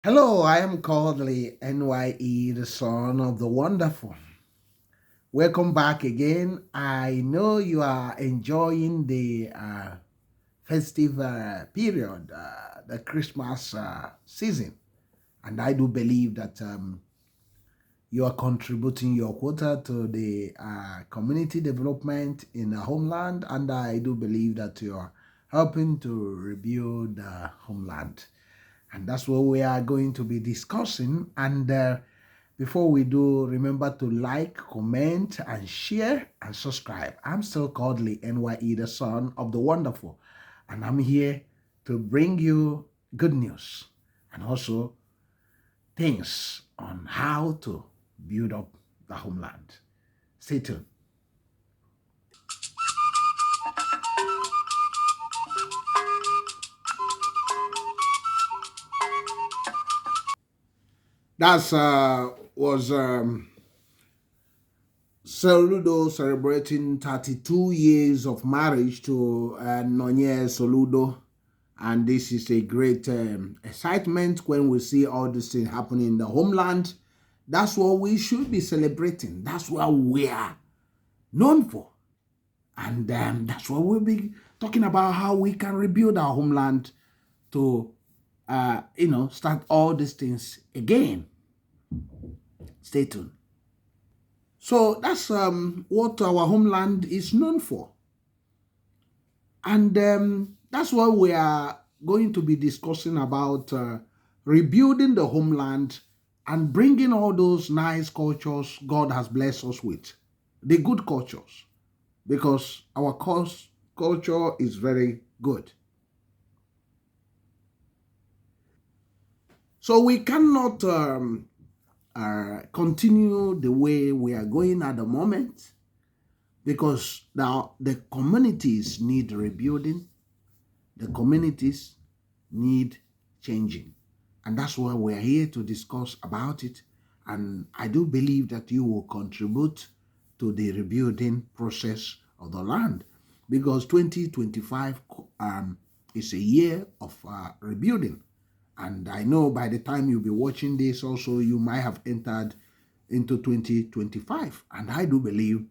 Hello, I am Kodili-nye, the son of the wonderful. Welcome back again. I know you are enjoying the festive period, the Christmas season, and I do believe that you are contributing your quota to the community development in the homeland, and I do believe that you are helping to rebuild the homeland. And that's what we are going to be discussing. And before we do, remember to like, comment, and share and subscribe. I'm still Kodili-nye, the son of the wonderful. And I'm here to bring you good news and also things on how to build up the homeland. Stay tuned. That's was Soludo celebrating 32 years of marriage to Nonye Soludo. And this is a great excitement when we see all this thing happening in the homeland. That's what we should be celebrating. That's what we are known for. And that's what we'll be talking about, how we can rebuild our homeland to, start all these things again. Stay tuned. So that's what our homeland is known for. And that's what we are going to be discussing about rebuilding the homeland and bringing all those nice cultures God has blessed us with, the good cultures, because our culture is very good. So we cannot continue the way we are going at the moment because now the communities need rebuilding, the communities need changing. And that's why we're here to discuss about it. And I do believe that you will contribute to the rebuilding process of the land because 2025 is a year of rebuilding. And I know by the time you'll be watching this also, you might have entered into 2025. And I do believe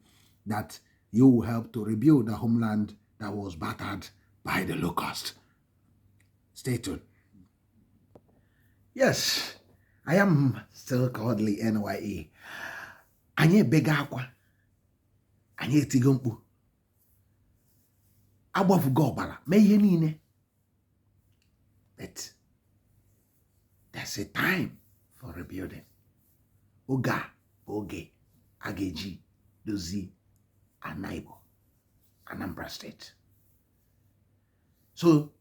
that you will help to rebuild the homeland that was battered by the locust. Stay tuned. Yes, I am still Kodili-nye. Anyị ebega akwa, anyị etigo mkpu, agbafugo ọbara, mee ihe niile. But there's a time for rebuilding. Oge a bụ oge a ga-eji dozie ana Igbo, Anambra State. So,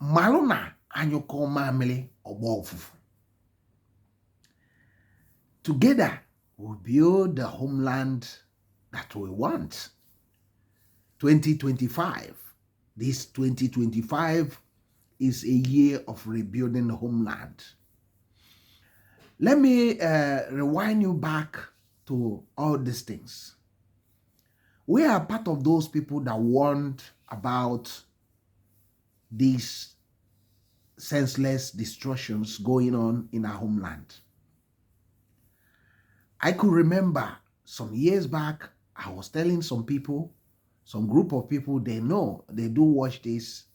malụ na anyụkọ mamịrị ọgbọ ofufu. Together, we'll build the homeland that we want. 2025. This 2025 is a year of rebuilding the homeland. Let me rewind you back to all these things. We are part of those people that warned about these senseless destructions going on in our homeland. I could remember some years back, I was telling some people, some group of people, they know, they do watch this.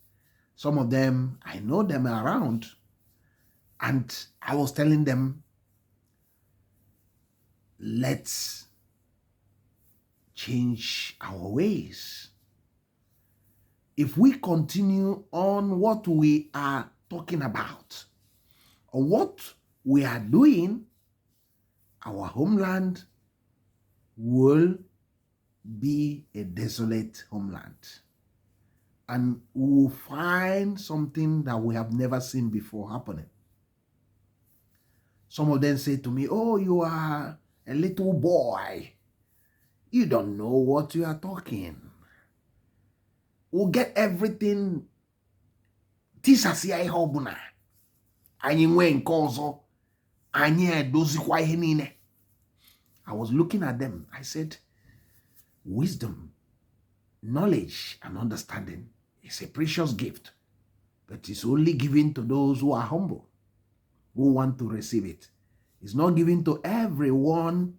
Some of them, I know them around. And I was telling them, let's change our ways. If we continue on what we are talking about, or what we are doing, our homeland will be a desolate homeland. And we will find something that we have never seen before happening. Some of them say to me, oh, you are a little boy. You don't know what you are talking. We'll get everything. Tisasi ihe ọbụla. Anyị nwee nke ọzọ. Anyị edozikwa ihe niile. I was looking at them. I said, wisdom, knowledge, and understanding is a precious gift, but it's only given to those who are humble. who want to receive it. It's not given to everyone,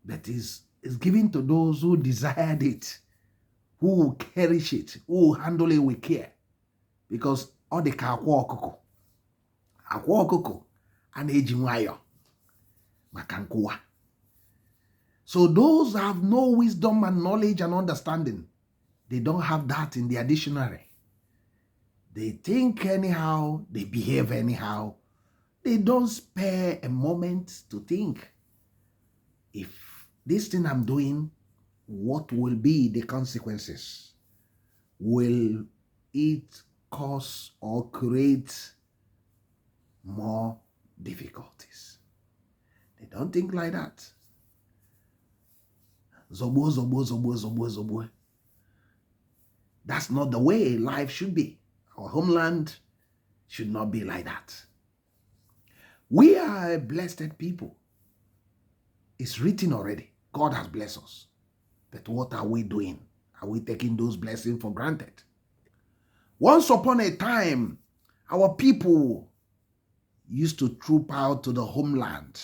but is given to those who desired it, who will cherish it, who will handle it with care. Because all the akwa ọkụkọ a na-eji nwayọ maka nkụwa. So those have no wisdom and knowledge and understanding, they don't have that in their dictionary. They think anyhow, they behave anyhow. They don't spare a moment to think, if this thing I'm doing, what will be the consequences? Will it cause or create more difficulties? They don't think like that. Zobo, zobo, zobo, zobo, zobo. That's not the way life should be. Our homeland should not be like that. We are a blessed people. It's written already. God has blessed us. But what are we doing? Are we taking those blessings for granted? Once upon a time, our people used to troop out to the homeland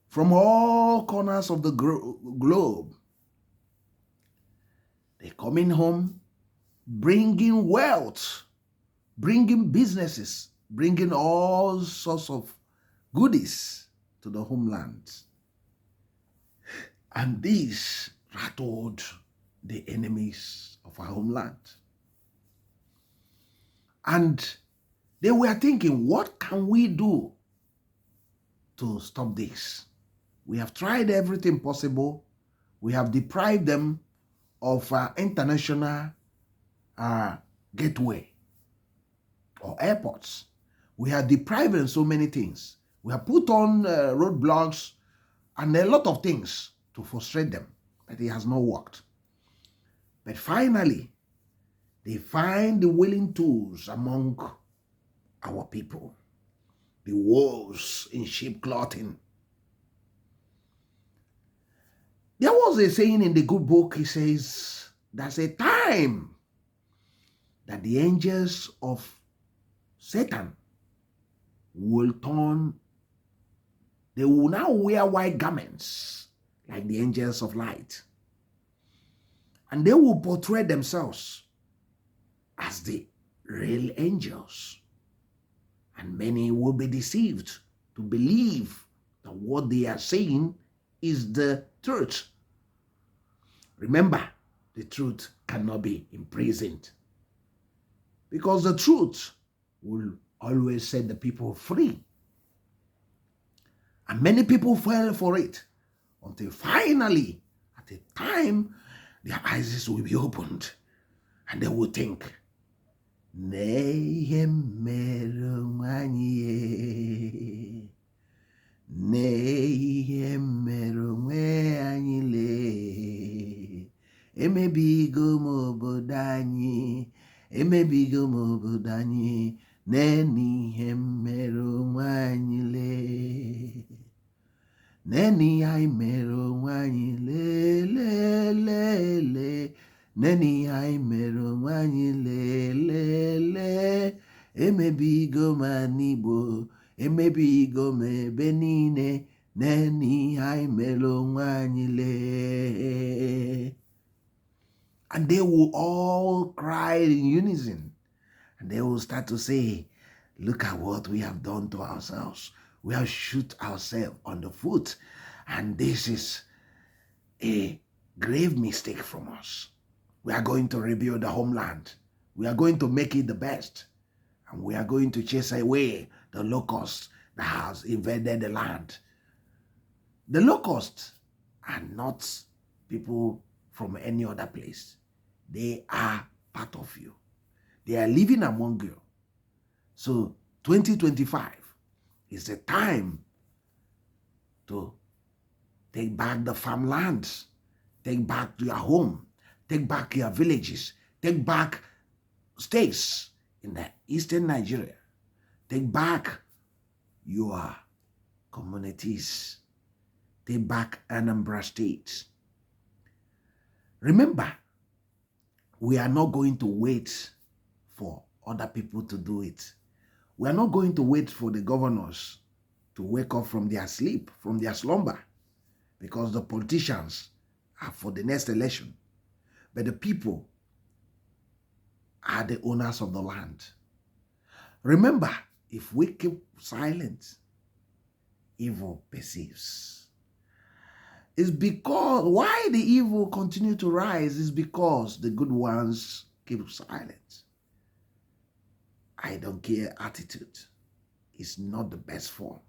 from all corners of the globe. They're coming home, bringing wealth, bringing businesses, bringing all sorts of goodies to the homeland. And this rattled the enemies of our homeland. And they were thinking, what can we do to stop this? We have tried everything possible. We have deprived them of international gateway or airports. We have deprived them so many things. We have put on roadblocks and a lot of things to frustrate them, but it has not worked. But finally, they find the willing tools among our people, the wolves in sheep clothing. There was a saying in the good book, it says, there's a time that the angels of Satan will turn, they will now wear white garments like the angels of light. And they will portray themselves as the real angels. And many will be deceived to believe that what they are saying is the truth. Remember, the truth cannot be imprisoned, because the truth will always set the people free. And many people fell for it until finally, at a time, their eyes will be opened and they will think, N'ihe mere nwanyị, n'ihe mere onwe anyị lee, emebigo m obodo anyị, emebigo m obodo anyị, n'ihe mere onwe anyị lee, n'ihe anyị mere onwe anyị lee, lee, lee, lee. Neni hai mero nwanyị lele, emebigo m n'Igbo, emebigo m ebe niile, neni hai mero nwanyị le. And they will all cry in unison, and they will start to say, look at what we have done to ourselves. We have shot ourselves on the foot, and this is a grave mistake from us. We are going to rebuild the homeland. We are going to make it the best. And we are going to chase away the locusts that has invaded the land. The locusts are not people from any other place. They are part of you. They are living among you. So 2025 is the time to take back the farmlands, take back your home, take back your villages, take back states in the eastern Nigeria, take back your communities, take back Anambra State. Remember, we are not going to wait for other people to do it. We are not going to wait for the governors to wake up from their sleep, from their slumber, because the politicians are for the next election. But the people are the owners of the land. Remember, if we keep silent, evil persists. It's because why the evil continue to rise is because the good ones keep silent. I don't care attitude is not the best form.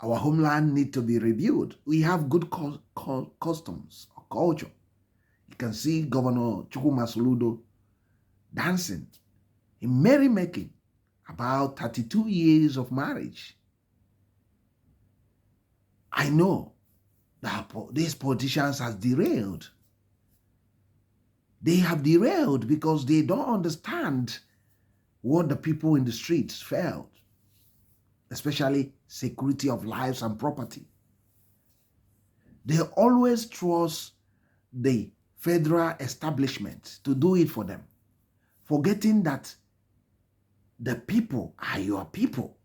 Our homeland need to be reviewed. We have good customs or culture. You can see Governor Chukwuma Soludo dancing in merrymaking about 32 years of marriage. I know that these politicians have derailed. They have derailed because they don't understand what the people in the streets felt, especially security of lives and property. They always trust the federal establishment to do it for them, forgetting that the people are your people.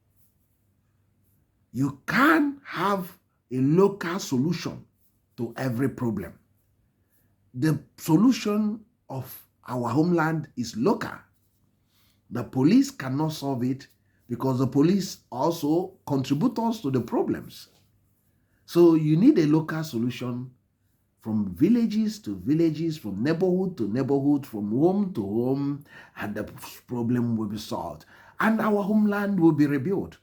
You can't have a local solution to every problem. The solution of our homeland is local. The police cannot solve it because the police also contributors to the problems. So you need a local solution from villages to villages, from neighborhood to neighborhood, from home to home, and the problem will be solved. And our homeland will be rebuilt,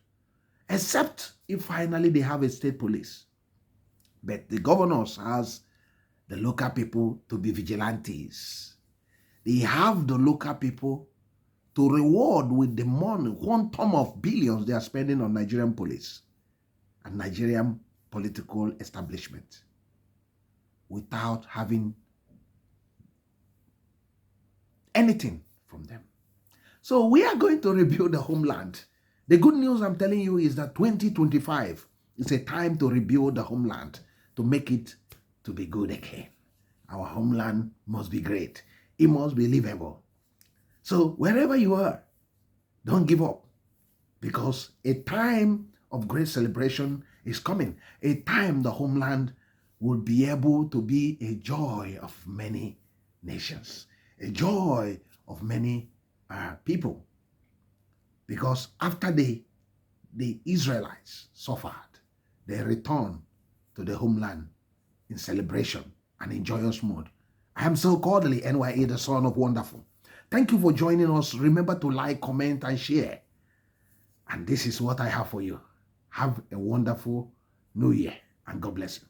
except if finally they have a state police. But the governors has the local people to be vigilantes. They have the local people to reward with the money, quantum of billions they are spending on Nigerian police and Nigerian political establishment without having anything from them. So we are going to rebuild the homeland. The good news I'm telling you is that 2025 is a time to rebuild the homeland, to make it to be good again. Our homeland must be great. It must be livable. So wherever you are, don't give up, because a time of great celebration is coming. A time the homeland will be able to be a joy of many nations, a joy of many people. Because after the Israelites suffered, they returned to the homeland in celebration and in joyous mood. I am so Kodili-nye, the son of wonderful. Thank you for joining us. Remember to like, comment, and share. And this is what I have for you. Have a wonderful New Year, and God bless you.